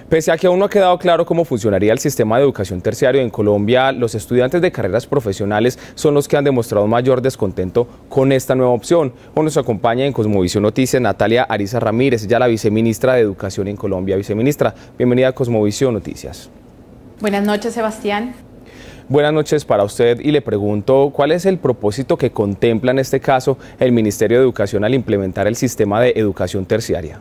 Pese a que aún no ha quedado claro cómo funcionaría el sistema de educación terciario en Colombia, los estudiantes de carreras profesionales son los que han demostrado mayor descontento con esta nueva opción. Hoy nos acompaña en Cosmovisión Noticias Natalia Ariza Ramírez, ya la viceministra de Educación en Colombia. Viceministra, bienvenida a Cosmovisión Noticias. Buenas noches, Sebastián. Buenas noches para usted y le pregunto, ¿cuál es el propósito que contempla en este caso el Ministerio de Educación al implementar el sistema de educación terciaria?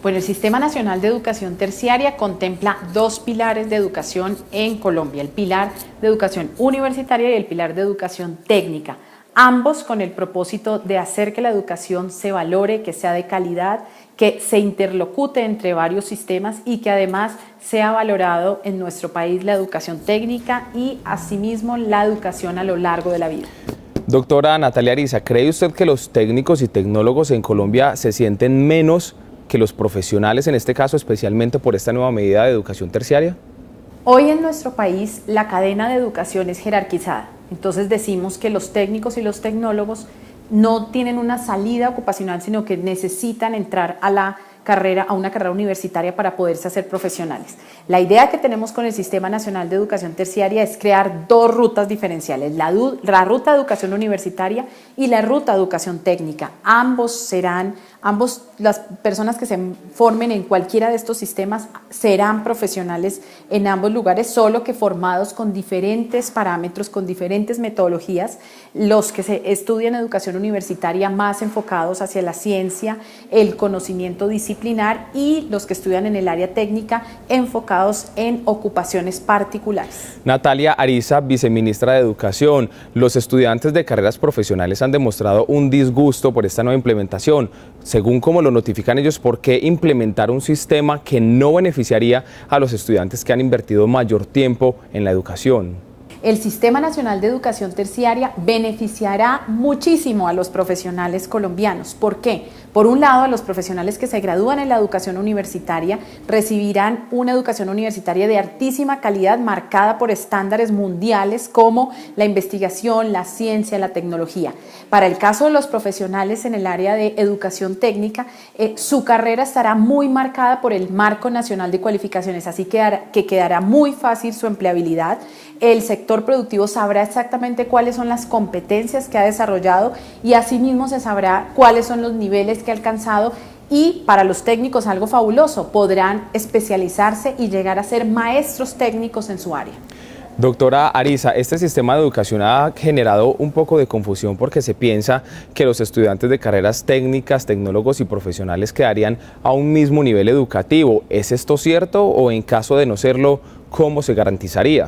Bueno, el Sistema Nacional de Educación Terciaria contempla dos pilares de educación en Colombia, el pilar de educación universitaria y el pilar de educación técnica, ambos con el propósito de hacer que la educación se valore, que sea de calidad, que se interlocute entre varios sistemas y que además sea valorado en nuestro país la educación técnica y asimismo la educación a lo largo de la vida. Doctora Natalia Ariza, ¿cree usted que los técnicos y tecnólogos en Colombia se sienten menos que los profesionales, en este caso especialmente por esta nueva medida de educación terciaria? Hoy en nuestro país la cadena de educación es jerarquizada, entonces decimos que los técnicos y los tecnólogos no tienen una salida ocupacional, sino que necesitan entrar a una carrera universitaria para poderse hacer profesionales. La idea que tenemos con el Sistema Nacional de Educación Terciaria es crear dos rutas diferenciales, la ruta de educación universitaria y la ruta de educación técnica. Las personas que se formen en cualquiera de estos sistemas serán profesionales en ambos lugares, solo que formados con diferentes parámetros, con diferentes metodologías. Los que se estudian educación universitaria más enfocados hacia la ciencia, el conocimiento disciplinar, y los que estudian en el área técnica enfocados en ocupaciones particulares. Natalia Ariza, viceministra de Educación, los estudiantes de carreras profesionales han demostrado un disgusto por esta nueva implementación. Según como lo notifican ellos, ¿por qué implementar un sistema que no beneficiaría a los estudiantes que han invertido mayor tiempo en la educación? El Sistema Nacional de Educación Terciaria beneficiará muchísimo a los profesionales colombianos. ¿Por qué? Por un lado, a los profesionales que se gradúan en la educación universitaria recibirán una educación universitaria de altísima calidad marcada por estándares mundiales como la investigación, la ciencia, la tecnología. Para el caso de los profesionales en el área de educación técnica, su carrera estará muy marcada por el Marco Nacional de Cualificaciones, así que quedará muy fácil su empleabilidad. El sector productivo sabrá exactamente cuáles son las competencias que ha desarrollado y asimismo se sabrá cuáles son los niveles que ha alcanzado, y para los técnicos algo fabuloso, podrán especializarse y llegar a ser maestros técnicos en su área. Doctora Ariza, este sistema de educación ha generado un poco de confusión porque se piensa que los estudiantes de carreras técnicas, tecnólogos y profesionales quedarían a un mismo nivel educativo. ¿Es esto cierto o en caso de no serlo, cómo se garantizaría?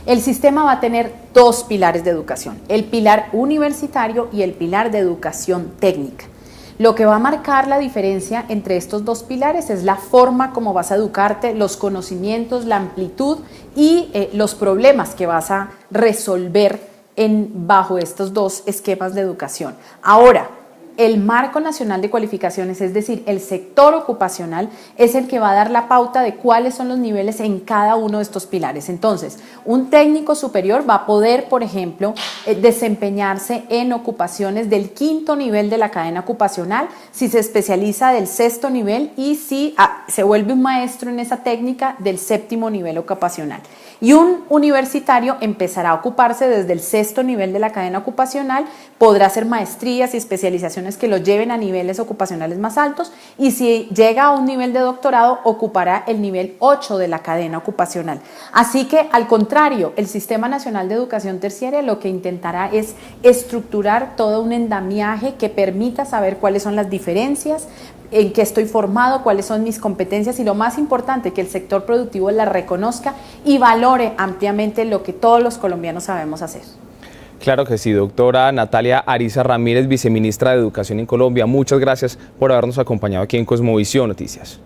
El sistema va a tener dos pilares de educación, el pilar universitario y el pilar de educación técnica. Lo que va a marcar la diferencia entre estos dos pilares es la forma como vas a educarte, los conocimientos, la amplitud y los problemas que vas a resolver bajo estos dos esquemas de educación. Ahora, el Marco Nacional de Cualificaciones, es decir, el sector ocupacional, es el que va a dar la pauta de cuáles son los niveles en cada uno de estos pilares. Entonces, un técnico superior va a poder, por ejemplo, desempeñarse en ocupaciones del 5º nivel de la cadena ocupacional, si se especializa del 6º nivel y si se vuelve un maestro en esa técnica del 7º nivel ocupacional. Y un universitario empezará a ocuparse desde el 6º nivel de la cadena ocupacional, podrá hacer maestrías y especializaciones que lo lleven a niveles ocupacionales más altos, y si llega a un nivel de doctorado ocupará el nivel 8 de la cadena ocupacional. Así que al contrario, el Sistema Nacional de Educación Terciaria lo que intentará es estructurar todo un andamiaje que permita saber cuáles son las diferencias, en qué estoy formado, cuáles son mis competencias y, lo más importante, que el sector productivo las reconozca y valore ampliamente lo que todos los colombianos sabemos hacer. Claro que sí, doctora Natalia Ariza Ramírez, viceministra de Educación en Colombia. Muchas gracias por habernos acompañado aquí en Cosmovisión Noticias.